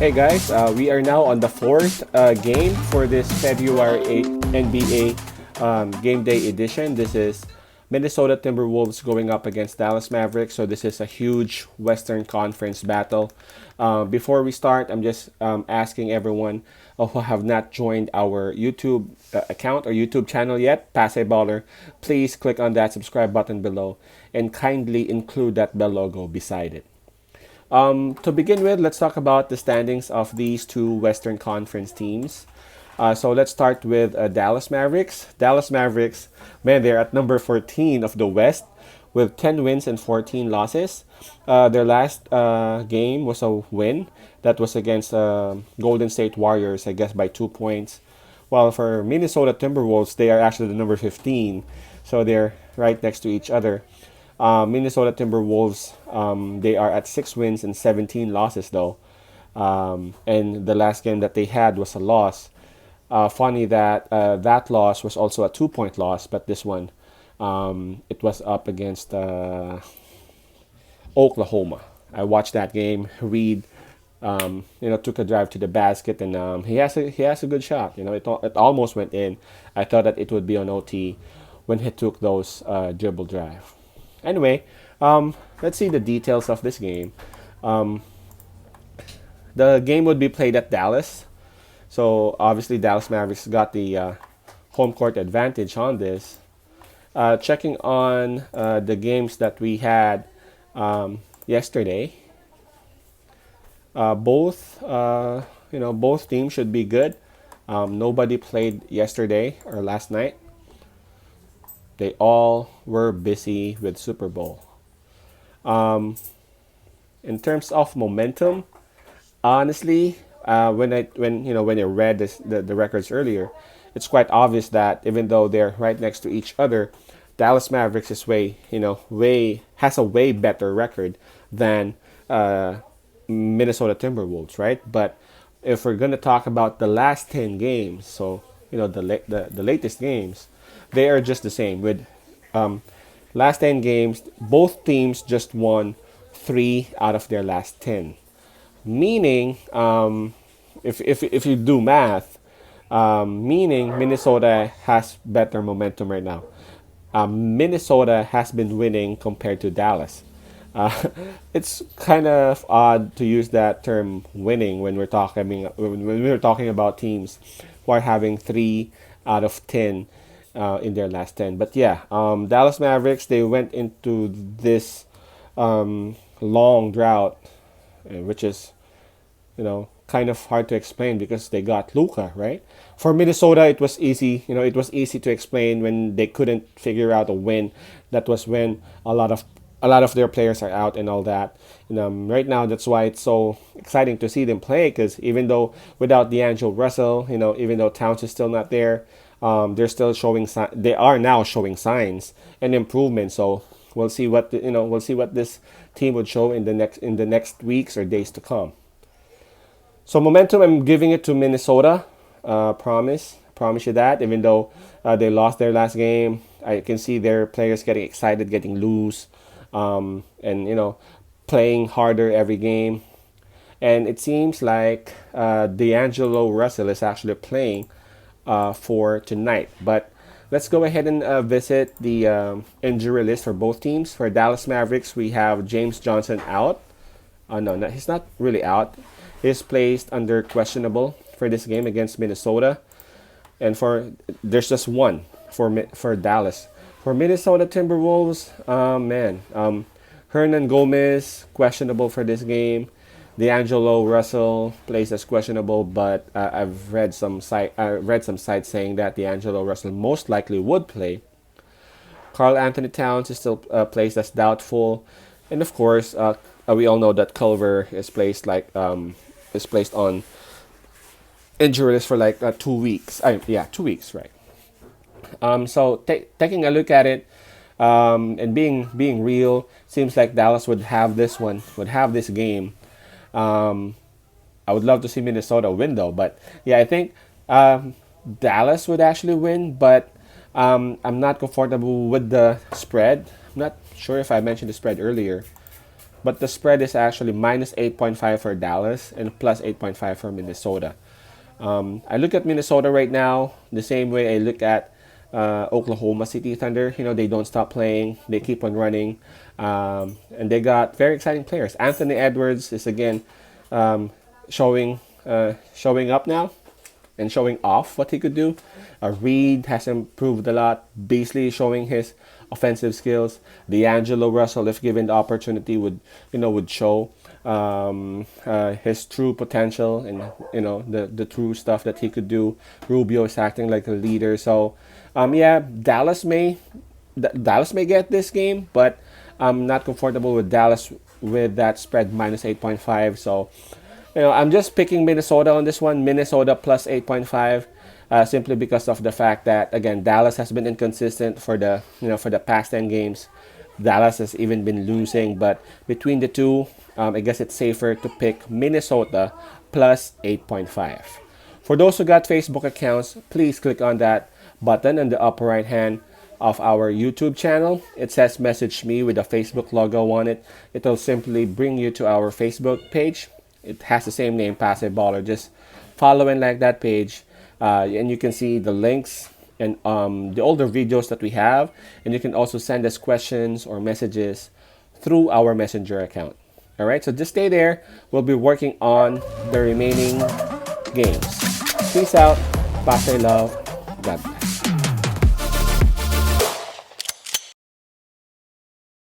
Hey guys, we are now on the fourth game for this February 8 NBA Game Day edition. This is Minnesota Timberwolves going up against Dallas Mavericks. So this is a huge Western Conference battle. Before we start, I'm just asking everyone who have not joined our YouTube account or YouTube channel yet, Pass a Baller, please click on that subscribe button below and kindly include that bell logo beside it. To begin with, let's talk about the standings of these two Western Conference teams. So let's start with Dallas Mavericks. Dallas Mavericks, man, they're at number 14 of the West with 10 wins and 14 losses. Their last game was a win that was against Golden State Warriors, I guess by 2 points. While for Minnesota Timberwolves, they are actually the number 15, so they're right next to each other. Minnesota Timberwolves, they are at 6 wins and 17 losses though. And the last game that they had was a loss. Funny that that loss was also a 2 point loss, but this one, it was up against Oklahoma. I watched that game. Reed, took a drive to the basket, and he has a good shot. It almost went in. I thought that it would be on OT when he took those dribble drive. Anyway, let's see the details of this game. The game would be played at Dallas, so obviously Dallas Mavericks got the home court advantage on this. Checking on the games that we had yesterday, both teams should be good. Nobody played yesterday or last night. They all were busy with Super Bowl. Um, in terms of momentum, honestly, when I read the records earlier, it's quite obvious that even though they're right next to each other, Dallas Mavericks is way has a way better record than Minnesota Timberwolves, right? But if we're gonna talk about the last 10 games, so the latest games, they are just the same. With last 10 games, both teams just won 3 out of their last 10. Meaning, if you do math, meaning Minnesota has better momentum right now. Minnesota has been winning compared to Dallas. Uh, it's kind of odd to use that term winning when we're talking about teams who are having 3 out of 10 in their last 10. But yeah, Dallas Mavericks, they went into this long drought, which is kind of hard to explain because they got Luca, right? For Minnesota, it was easy. It was easy to explain when they couldn't figure out a win. That was when a lot of their players are out and all that. And right now, that's why it's so exciting to see them play. Because even though without D'Angelo Russell, even though Towns is still not there, they're still showing. They are now showing signs and improvement. So we'll see what this team would show in the next weeks or days to come. So momentum, I'm giving it to Minnesota. Promise you that. Even though they lost their last game, I can see their players getting excited, getting loose, and playing harder every game. And it seems like D'Angelo Russell is actually playing for tonight. But let's go ahead and visit the injury list for both teams. For Dallas Mavericks, we have James Johnson out. No, he's not really out. He's placed under questionable for this game against Minnesota. And there's just one for Dallas. For Minnesota Timberwolves, man, Hernan Gomez questionable for this game. D'Angelo Russell plays as questionable, but I've read some sites saying that D'Angelo Russell most likely would play. Carl Anthony Towns is still placed as doubtful, and of course, we all know that Culver is placed on injury list for like 2 weeks. Yeah, 2 weeks, right? So taking a look at it, and being real, seems like Dallas would have this game. Um, I would love to see Minnesota win though, but yeah, I think Dallas would actually win, but I'm not comfortable with the spread. I'm not sure if I mentioned the spread earlier. but the spread is actually minus 8.5 for Dallas and plus 8.5 for Minnesota. I look at Minnesota right now the same way I look at Oklahoma City Thunder. You know, they don't stop playing, they keep on running, and they got very exciting players. Anthony Edwards is again um, showing up now and showing off what he could do. Reed has improved a lot. Beasley is showing his offensive skills. D'Angelo Russell, if given the opportunity, would show his true potential and the true stuff that he could do. Rubio is acting like a leader. So yeah, Dallas may get this game, but I'm not comfortable with Dallas with that spread minus 8.5. So I'm just picking Minnesota on this one. Minnesota plus 8.5, simply because of the fact that again Dallas has been inconsistent for the past 10 games. Dallas has even been losing, but between the two, I guess it's safer to pick Minnesota plus 8.5. For those who got Facebook accounts, please click on that button in the upper right hand of our YouTube channel. It says message me with a Facebook logo on it. It'll simply bring you to our Facebook page. It has the same name, Passive Baller. Just follow and like that page, and you can see the links and the older videos that we have. And you can also send us questions or messages through our Messenger account. All right, so just stay there. We'll be working on the remaining games. Peace out. Passe love. God